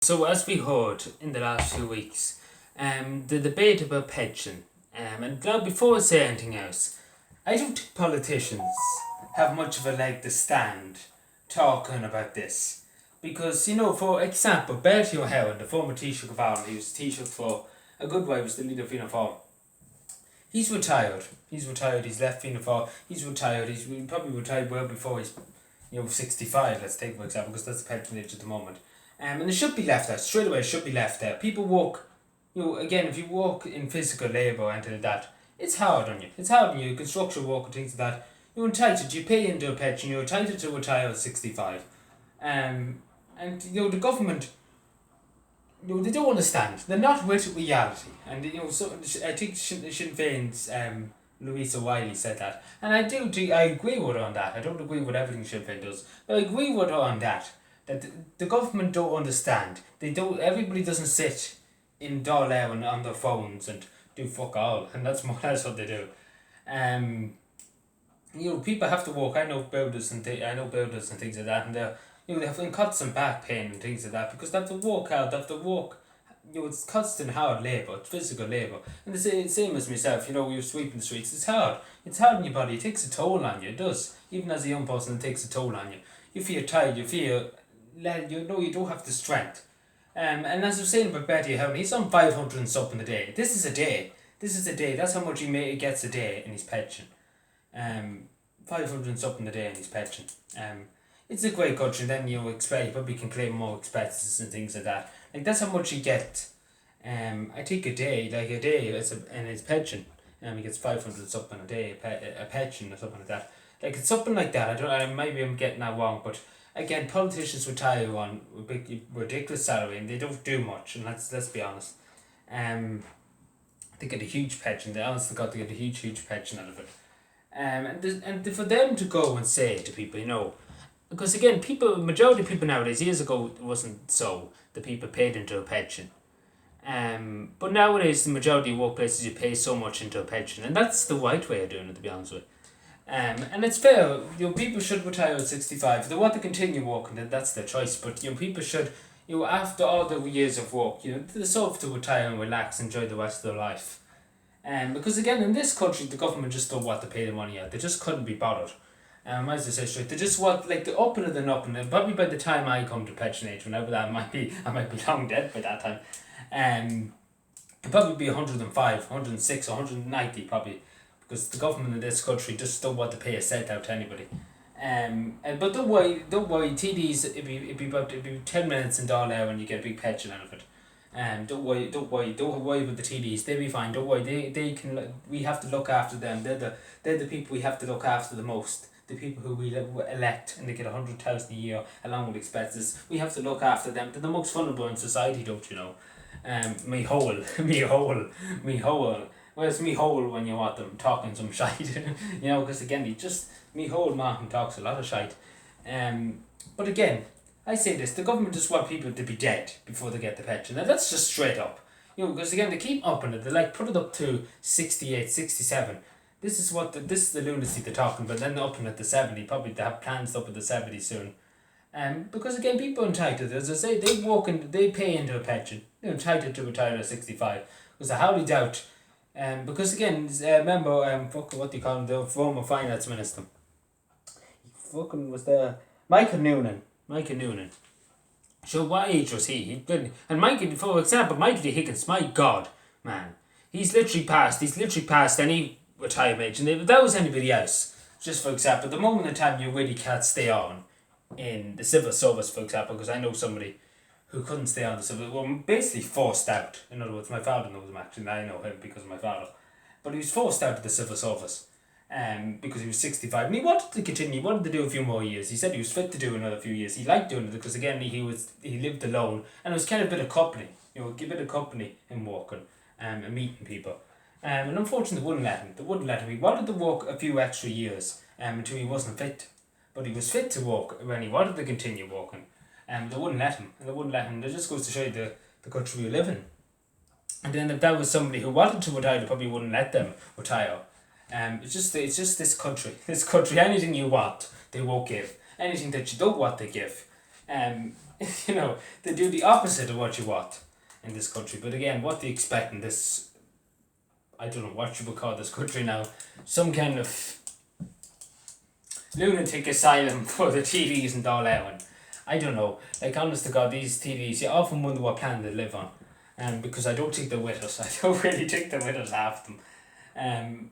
So, as we heard in the last few weeks, the debate about pension, and now before I say anything else, I don't think politicians have much of a leg to stand talking about this. Because, for example, Bertie O'Halloran, the former Taoiseach of Ireland, he was Taoiseach for a good while, he was the leader of Fianna Fáil. He's retired. He's left Fianna Fáil. He's retired. He's probably retired well before he's 65, let's take for example, because that's the pension age at the moment. And it should be left out, straight away, it should be left out. People work, again, if you work in physical labour or anything like that, it's hard on you. It's hard on you, construction work and things like that. You're entitled, you pay into a pension, you're entitled to retire at 65. And, the government, they don't understand. They're not with reality. And, so I think Sinn Féin's Louisa Wiley said that. And I agree with her on that. I don't agree with everything Sinn Féin does. But I agree with her on that. That the government don't understand. Everybody doesn't sit in Dáil and on their phones and do fuck all. And that's more or less what they do. People have to work. I know builders and things like that. And they have constant back pain and things like that because they have to work hard. They have to work. It's constant hard labour, it's physical labour. And the same as myself, you're sweeping the streets, it's hard. It's hard on your body, it takes a toll on you, it does. Even as a young person, it takes a toll on you. You feel tired, you don't have the strength. And as I was saying about Betty O'Halloran, he's on 500 and something a day. This is a day, that's how much he gets a day in his pension. 500 and something a day in his pension. It's a great country, and then you probably can claim more expenses and things like that. Like, that's how much you get. I think a day in his pension. He gets 500 something a day, a pension or something like that. Like, it's something like that. Maybe I'm getting that wrong, but again, politicians retire on a big, ridiculous salary, and they don't do much. And let's be honest. They get a huge pension. They honestly get a huge pension out of it. And for them to go and say to people, because again, majority of people nowadays, years ago it wasn't so, the people paid into a pension. But nowadays the majority of workplaces you pay so much into a pension, and that's the right way of doing it, to be honest with you. And it's fair, people should retire at 65. If they want to continue working, then that's their choice, but people should, after all the years of work, they deserve to retire and relax, enjoy the rest of their life. Because again, in this country, the government just don't want to pay the money out. They just couldn't be bothered. As I say straight, they just want the up and and probably by the time I come to pension age, whenever that might be, I might be long dead by that time. It'll probably be 105, 106, 190 probably, because the government in this country just don't want to pay a cent out to anybody. But don't worry, TDs, it'd be 10 minutes in Dáil and you get a big pension out of it. Don't worry about the TDs. They'll be fine. Don't worry. They can. We have to look after them. They're the people we have to look after the most. The people who we elect, and they get 100,000 a year along with expenses. We have to look after them. They're the most vulnerable in society, don't you know? Me whole. Where's me whole when you want them talking some shite? Because again, me whole Martin talks a lot of shite. But again, I say this, the government just want people to be dead before they get the pension. And that's just straight up. Because again, they keep upping it. They put it up to 68, 67. This is the lunacy they're talking about. Then they're upping it to 70. Probably they have plans up at the 70 soon. Because again, people are entitled. As I say, they pay into a pension. They're entitled to retire at 65. Because I hardly doubt. Because again, remember, what do you call him, the former finance minister. He was there. Michael Noonan. So what age was he? And Michael, for example, Michael D. Higgins, my God, man. He's literally past any retirement age. And if that was anybody else, just for example, the moment in time you really can't stay on in the civil service, for example, because I know somebody who couldn't stay on the civil, well, basically forced out. In other words, my father knows him actually, and I know him because of my father. But he was forced out of the civil service. Because he was 65 and he wanted to continue, he wanted to do a few more years. He said he was fit to do another few years. He liked doing it because again he lived alone and it was kind of a bit of company, a bit of company in working and meeting people. And unfortunately they wouldn't let him. He wanted to work a few extra years until he wasn't fit. But he was fit to work when he wanted to continue working. They wouldn't let him. That just goes to show you the country we live in. And then if that was somebody who wanted to retire, they probably wouldn't let them retire. It's just this country. Anything you want, they won't give. Anything that you don't want, they give. you know, they do the opposite of what you want in this country. But again, what do you expect in this, I don't know what you would call this country now, some kind of lunatic asylum for the TDs and all that. I don't know. Like, honest to God, these TDs, you often wonder what planet they live on. Because I don't think they're with us. I don't really think they're with us, half of them.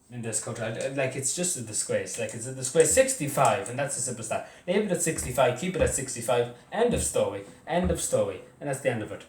In this country, it's just a disgrace. Like, it's a disgrace. 65, and that's a simple stat. Leave it at 65, keep it at 65. End of story. End of story. And that's the end of it.